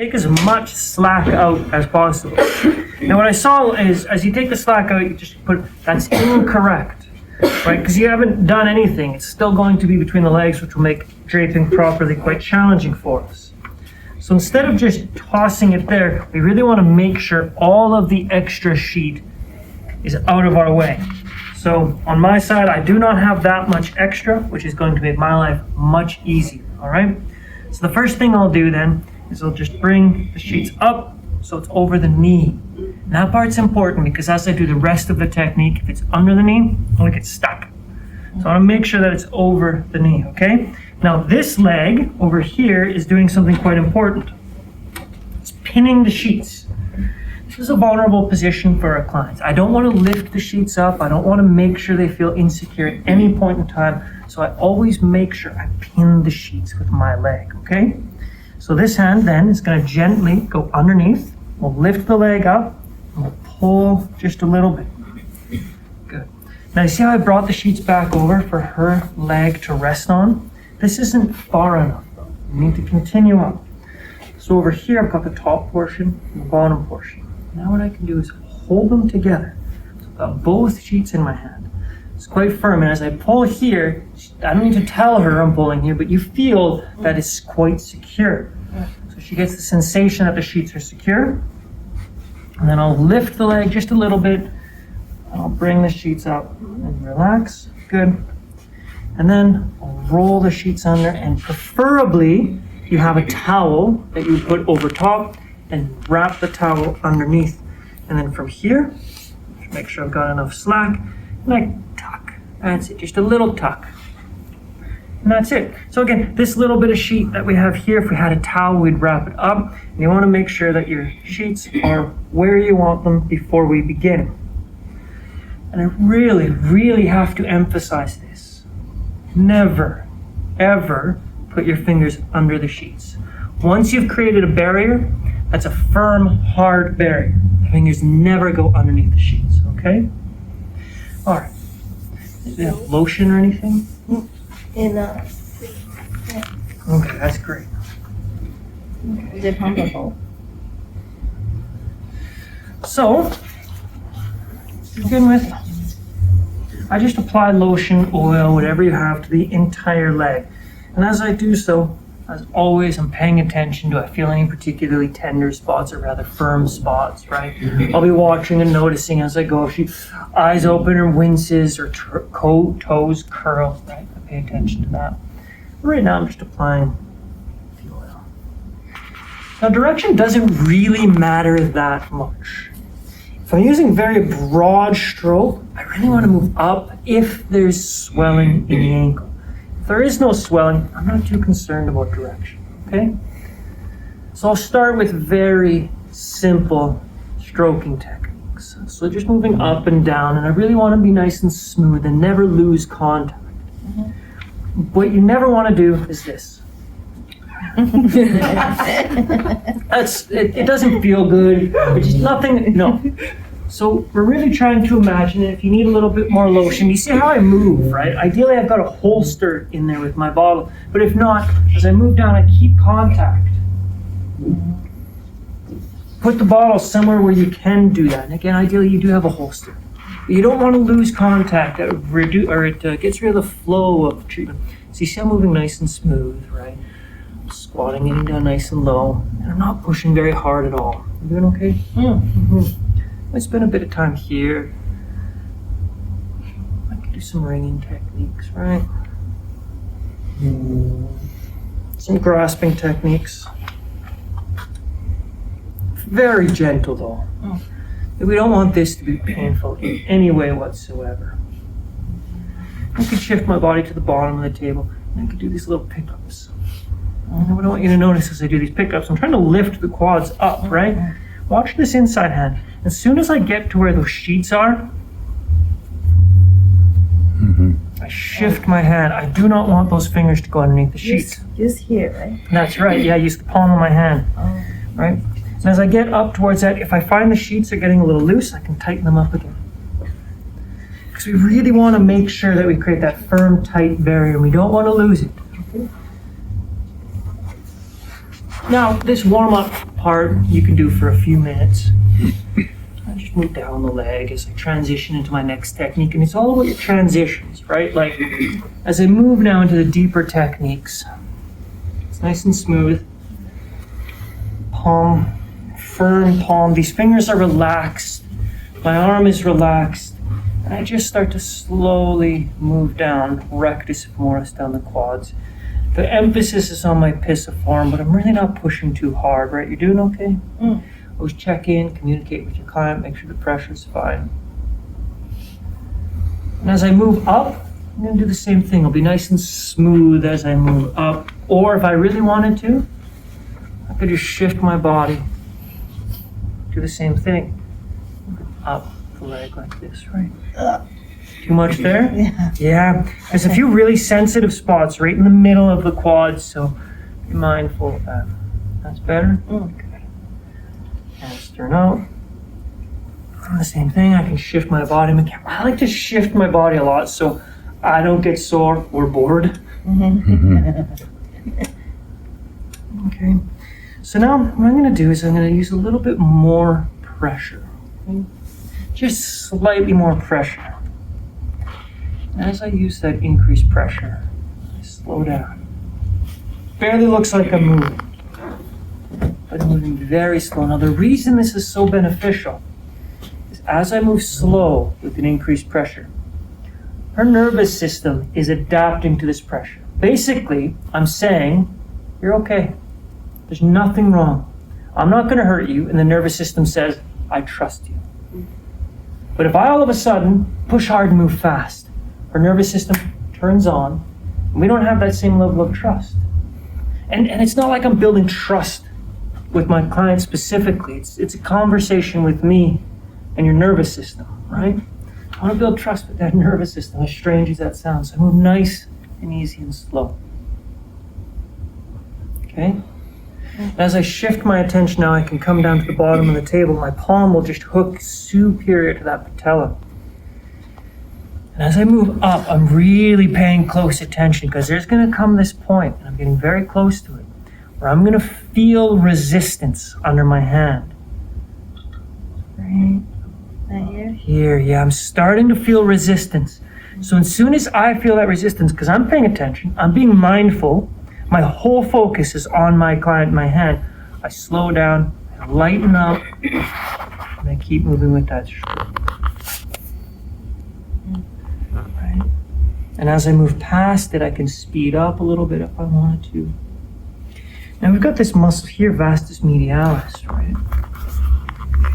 take as much slack out as possible. Now what I saw is, as you take the slack out, you just put, that's incorrect, right? Because you haven't done anything. It's still going to be between the legs, which will make draping properly quite challenging for us. So instead of just tossing it there, we really want to make sure all of the extra sheet is out of our way. So on my side, I do not have that much extra, which is going to make my life much easier, all right? So the first thing I'll do then is I'll just bring the sheets up so it's over the knee. And that part's important because as I do the rest of the technique, if it's under the knee, I'll get stuck. So I want to make sure that it's over the knee, okay? Now this leg over here is doing something quite important. It's pinning the sheets. This is a vulnerable position for our clients. I don't want to lift the sheets up. I don't want to make sure they feel insecure at any point in time. So I always make sure I pin the sheets with my leg, okay? So this hand then is going to gently go underneath. We'll lift the leg up and we'll pull just a little bit. Good. Now you see how I brought the sheets back over for her leg to rest on? This isn't far enough though. You need to continue up. So over here I've got the top portion and the bottom portion. Now what I can do is hold them together. So I've got both sheets in my hand. It's quite firm, and as I pull here, I don't need to tell her I'm pulling here, but you feel that it's quite secure. So she gets the sensation that the sheets are secure. And then I'll lift the leg just a little bit. I'll bring the sheets up and relax. Good. And then I'll roll the sheets under, and preferably you have a towel that you put over top and wrap the towel underneath. And then from here, just make sure I've got enough slack, and I tuck. That's it, just a little tuck. And that's it. So again, this little bit of sheet that we have here, if we had a towel, we'd wrap it up. And you want to make sure that your sheets are where you want them before we begin. And I really, really have to emphasize this. Never, ever put your fingers under the sheets. Once you've created a barrier, that's a firm, hard barrier. The fingers never go underneath the sheets, okay? All right. Do you have lotion or anything? Yeah. Okay, that's great. Is it pumpable? So, to begin with, I just apply lotion, oil, whatever you have to the entire leg. And as I do so, as always, I'm paying attention. Do I feel any particularly tender spots or rather firm spots, right? I'll be watching and noticing as I go. If she eyes open or winces or toes curl, right? I pay attention to that. Right now I'm just applying the oil. Now direction doesn't really matter that much. If I'm using very broad stroke, I really want to move up if there's swelling in the ankle. If there is no swelling, I'm not too concerned about direction, okay? So I'll start with very simple stroking techniques. So just moving up and down, and I really want to be nice and smooth and never lose contact. What you never want to do is this. It doesn't feel good. It's just nothing, no. So we're really trying to imagine it. If you need a little bit more lotion, you see how I move, right? Ideally, I've got a holster in there with my bottle. But if not, as I move down, I keep contact. Put the bottle somewhere where you can do that. And again, ideally, you do have a holster. But you don't want to lose contact. It gets rid of the flow of treatment. So you see I'm moving nice and smooth, right? Squatting, getting down nice and low. And I'm not pushing very hard at all. You doing okay? Mm-hmm. I spend a bit of time here. I can do some ringing techniques, right? Some grasping techniques. Very gentle though. We don't want this to be painful in any way whatsoever. I could shift my body to the bottom of the table and I could do these little pickups. And what I want you to notice as I do these pickups, I'm trying to lift the quads up, right? Watch this inside hand. As soon as I get to where those sheets are, I shift my hand. I do not want those fingers to go underneath the sheets. Just here, right? That's right, yeah, use the palm of my hand, right? And as I get up towards that, if I find the sheets are getting a little loose, I can tighten them up again. Because we really want to make sure that we create that firm, tight barrier. We don't want to lose it. Now, this warm-up part you can do for a few minutes. I just move down the leg as I transition into my next technique, and it's all about your transitions, right? Like, as I move now into the deeper techniques, it's nice and smooth. Palm, firm palm. These fingers are relaxed. My arm is relaxed. And I just start to slowly move down, rectus femoris, down the quads. The emphasis is on my pisiform, but I'm really not pushing too hard, right? You're doing okay? Always check in, communicate with your client, make sure the pressure's fine. And as I move up, I'm gonna do the same thing. I'll be nice and smooth as I move up. Or if I really wanted to, I could just shift my body. Do the same thing. Up the leg like this, right? Too much there? Yeah. There's a few really sensitive spots right in the middle of the quads, so be mindful of that. That's better? Good. Hands turn out. The same thing, I can shift my body. I like to shift my body a lot so I don't get sore or bored. Okay. So now what I'm going to do is I'm going to use a little bit more pressure. Okay? Just slightly more pressure. As I use that increased pressure, I slow down. Barely looks like I'm moving, but I'm moving very slow. Now the reason this is so beneficial is as I move slow with an increased pressure, her nervous system is adapting to this pressure. Basically, I'm saying, you're okay. There's nothing wrong. I'm not going to hurt you, and the nervous system says, I trust you. But if I all of a sudden push hard and move fast, her nervous system turns on, and we don't have that same level of trust. And it's not like I'm building trust with my client specifically. It's a conversation with me and your nervous system, right? I want to build trust with that nervous system, as strange as that sounds. So I move nice and easy and slow. Okay? And as I shift my attention now, I can come down to the bottom of the table. My palm will just hook superior to that patella. And as I move up, I'm really paying close attention because there's going to come this point, and I'm getting very close to it, where I'm going to feel resistance under my hand. Right here, yeah, I'm starting to feel resistance. So as soon as I feel that resistance, because I'm paying attention, I'm being mindful, my whole focus is on my client, my hand, I slow down, I lighten up, and I keep moving with that stroke. Right. And as I move past it, I can speed up a little bit if I wanted to. Now we've got this muscle here, Vastus Medialis, right?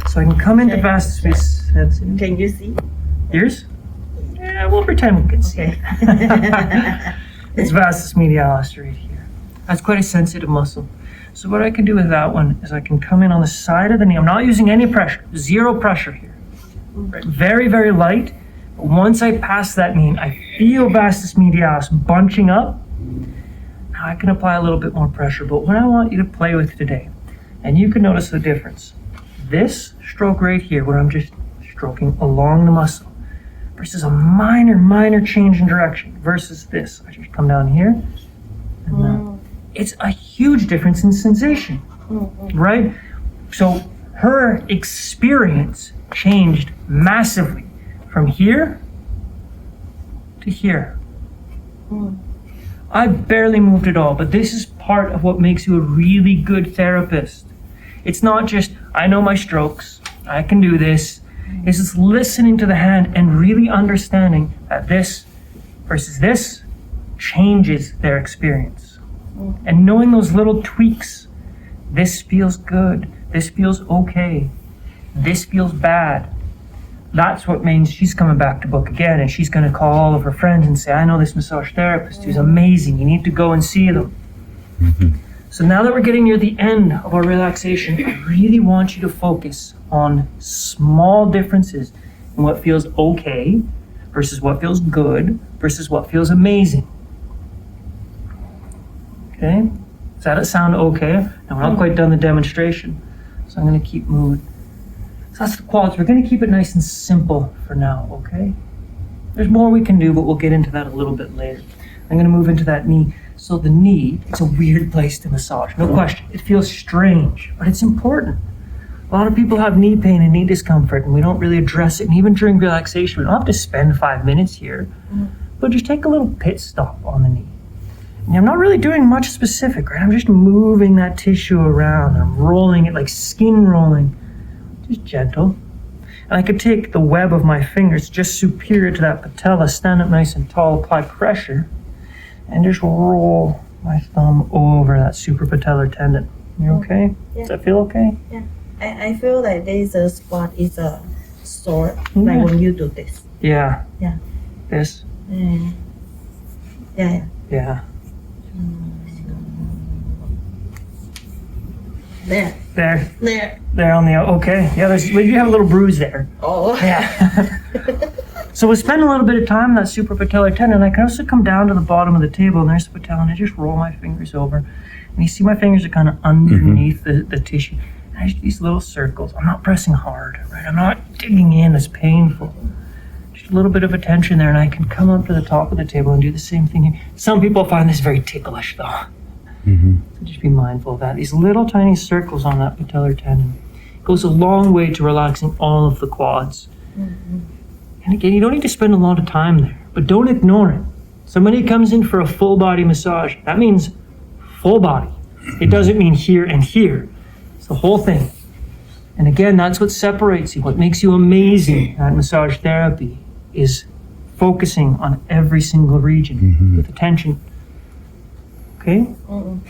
So I can come into Vastus Medialis. Can you see? Yours? Yeah, we'll pretend we can see. Okay. It's Vastus Medialis right here. That's quite a sensitive muscle. So what I can do with that one is I can come in on the side of the knee. I'm not using any pressure, zero pressure here. Right? Very, very light. But once I pass that knee, I feel Vastus Medialis bunching up. Now I can apply a little bit more pressure, but what I want you to play with today, and you can notice the difference. This stroke right here, where I'm just stroking along the muscle, versus a minor change in direction, versus this. I just come down here, and it's a huge difference in sensation, right? So her experience changed massively from here to here. I barely moved at all, but this is part of what makes you a really good therapist. It's not just, I know my strokes, I can do this. It's just listening to the hand and really understanding that this versus this changes their experience. And knowing those little tweaks, this feels good, this feels okay, this feels bad. That's what means she's coming back to book again, and she's going to call all of her friends and say, I know this massage therapist who's amazing, you need to go and see them. So now that we're getting near the end of our relaxation, I really want you to focus on small differences in what feels okay versus what feels good versus what feels amazing. Okay? Does that sound okay? Now we're not quite done the demonstration, so I'm going to keep moving. So that's the quads. We're going to keep it nice and simple for now, okay? There's more we can do, but we'll get into that a little bit later. I'm going to move into that knee. So the knee, it's a weird place to massage, no question. It feels strange, but it's important. A lot of people have knee pain and knee discomfort, and we don't really address it. And even during relaxation, we don't have to spend 5 minutes here, but just take a little pit stop on the knee. And I'm not really doing much specific, right? I'm just moving that tissue around. I'm rolling it like skin rolling, just gentle. And I could take the web of my fingers just superior to that patella, stand up nice and tall, apply pressure, and just roll my thumb over that suprapatellar tendon. You okay? Yeah. Does that feel okay? Yeah. I feel like there's a spot is a sore, like when you do this. Yeah. Yeah. This? Yeah. Yeah. There on the, okay. Yeah, you have a little bruise there. Oh. Yeah. So we'll spend a little bit of time on that suprapatellar tendon. I can also come down to the bottom of the table, and there's the patella, and I just roll my fingers over. And you see my fingers are kind of underneath the tissue. And I just these little circles. I'm not pressing hard, right? I'm not digging in. It's painful. Just a little bit of attention there, and I can come up to the top of the table and do the same thing here. Some people find this very ticklish, though. So just be mindful of that. These little tiny circles on that patellar tendon goes a long way to relaxing all of the quads. And again, you don't need to spend a lot of time there, but don't ignore it. Somebody comes in for a full body massage. That means full body. It doesn't mean here and here. It's the whole thing. And again, that's what separates you. What makes you amazing at massage therapy is focusing on every single region with attention. Okay? And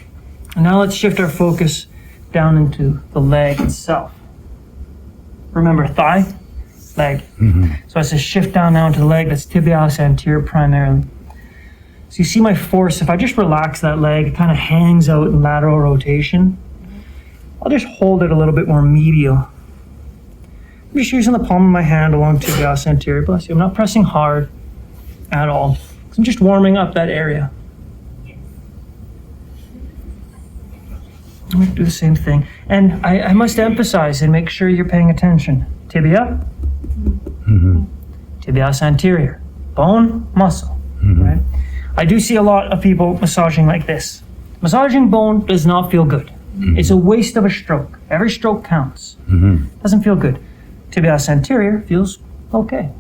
now let's shift our focus down into the leg itself. Remember, thigh, leg. So as I shift down now into the leg, that's tibialis anterior primarily. So you see my force, if I just relax that leg, it kind of hangs out in lateral rotation. I'll just hold it a little bit more medial. I'm just using the palm of my hand along tibialis anterior, bless you. I'm not pressing hard at all. I'm just warming up that area. I'm going to do the same thing. And I must emphasize and make sure you're paying attention. Tibia, tibialis anterior, bone, muscle, right? I do see a lot of people massaging like this. Massaging bone does not feel good. It's a waste of a stroke. Every stroke counts. Doesn't feel good. Tibialis anterior feels okay.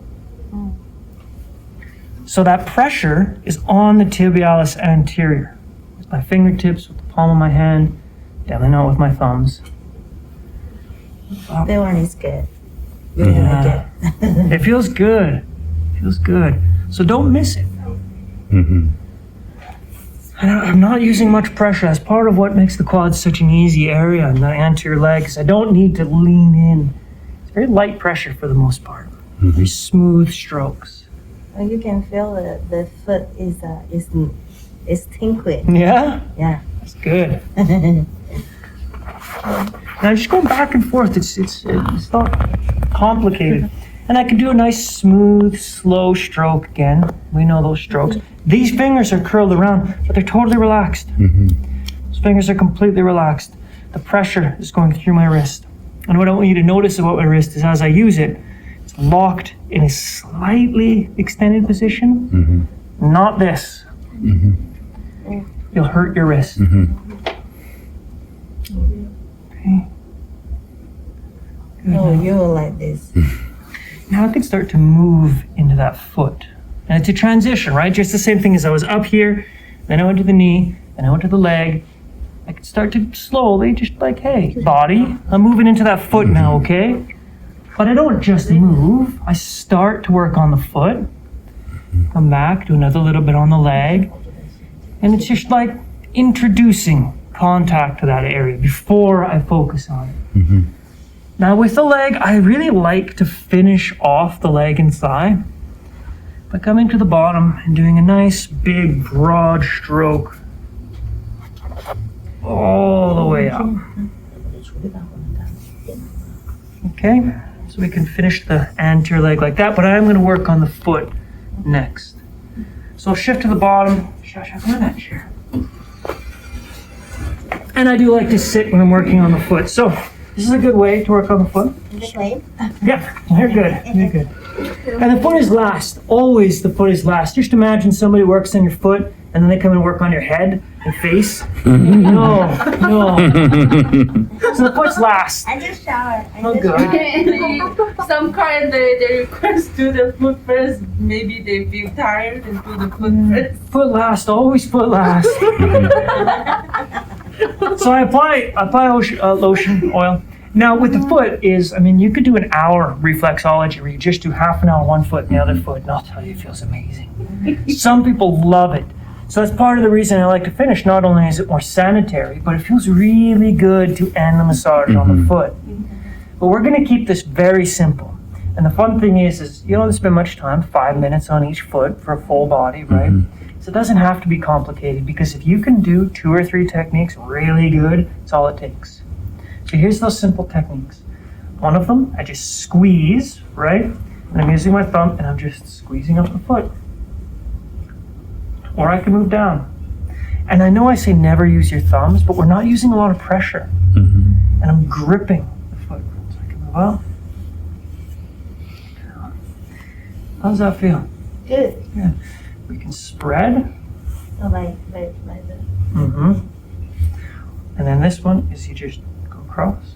So that pressure is on the tibialis anterior. With my fingertips, with the palm of my hand, definitely not with my thumbs. That one is good. Yeah. It feels good. It feels good. So don't miss it. I'm not using much pressure. That's part of what makes the quads such an easy area in the anterior legs. I don't need to lean in. It's very light pressure for the most part. Very smooth strokes. And you can feel the foot is tingling. Yeah? Yeah. That's good. Now just going back and forth, it's not complicated. And I can do a nice smooth, slow stroke again. We know those strokes. These fingers are curled around, but they're totally relaxed. Those fingers are completely relaxed. The pressure is going through my wrist. And what I want you to notice about my wrist is as I use it, it's locked in a slightly extended position. Not this. You'll hurt your wrist. Okay. Oh, you like this. Now I can start to move into that foot. And it's a transition, right? Just the same thing as I was up here, then I went to the knee, then I went to the leg. I can start to slowly, just like, hey, body, I'm moving into that foot now, okay? But I don't just move. I start to work on the foot, come back, do another little bit on the leg. And it's just like introducing contact to that area before I focus on it. Now with the leg, I really like to finish off the leg and thigh by coming to the bottom and doing a nice big broad stroke all the way up. Okay, so we can finish the anterior leg like that, but I'm going to work on the foot next. So I'll shift to the bottom. Shasha, come on that chair. And I do like to sit when I'm working on the foot. So this is a good way to work on the foot. This way? Yeah, you're good. You're good. And the foot is last. Always the foot is last. Just imagine somebody works on your foot and then they come and work on your head and face. No. So the foot's last. I just showered. Oh, good. Some kind they request do the foot first. Maybe they feel tired and do the foot first. Foot last. Always foot last. So I apply lotion, oil. Now with the foot you could do an hour reflexology where you just do half an hour one foot and the other foot, and I'll tell you, it feels amazing. Some people love it. So that's part of the reason I like to finish. Not only is it more sanitary, but it feels really good to end the massage on the foot. But we're gonna keep this very simple. And the fun thing is you don't have to spend much time, 5 minutes on each foot for a full body, right? So it doesn't have to be complicated, because if you can do 2 or 3 techniques really good, it's all it takes. So here's those simple techniques. One of them, I just squeeze, right? And I'm using my thumb and I'm just squeezing up the foot. Or I can move down. And I know I say never use your thumbs, but we're not using a lot of pressure. And I'm gripping the foot. So I can move up. How does that feel? Good. Yeah. We can spread. So like the. And then this one is you just go across.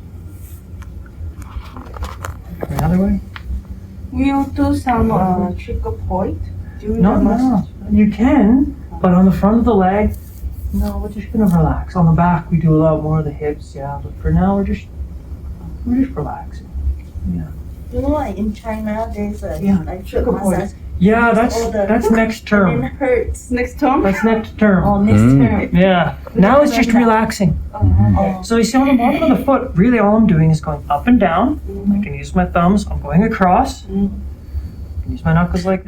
Another way. We'll do some trigger point during No, the massage. you can, but on the front of the leg, no, we're just gonna relax. On the back, we do a lot more of the hips, yeah. But for now, we're just relaxing. Yeah. You know, like in China, there's a like foot Trigger point. massage. Yeah, All the- that's next And term. it hurts. Next time. That's next term. Oh, next term. Yeah. Now it's just relaxing. Oh. So you see on the bottom of the foot, really all I'm doing is going up and down. I can use my thumbs. I'm going across. I can use my knuckles like this.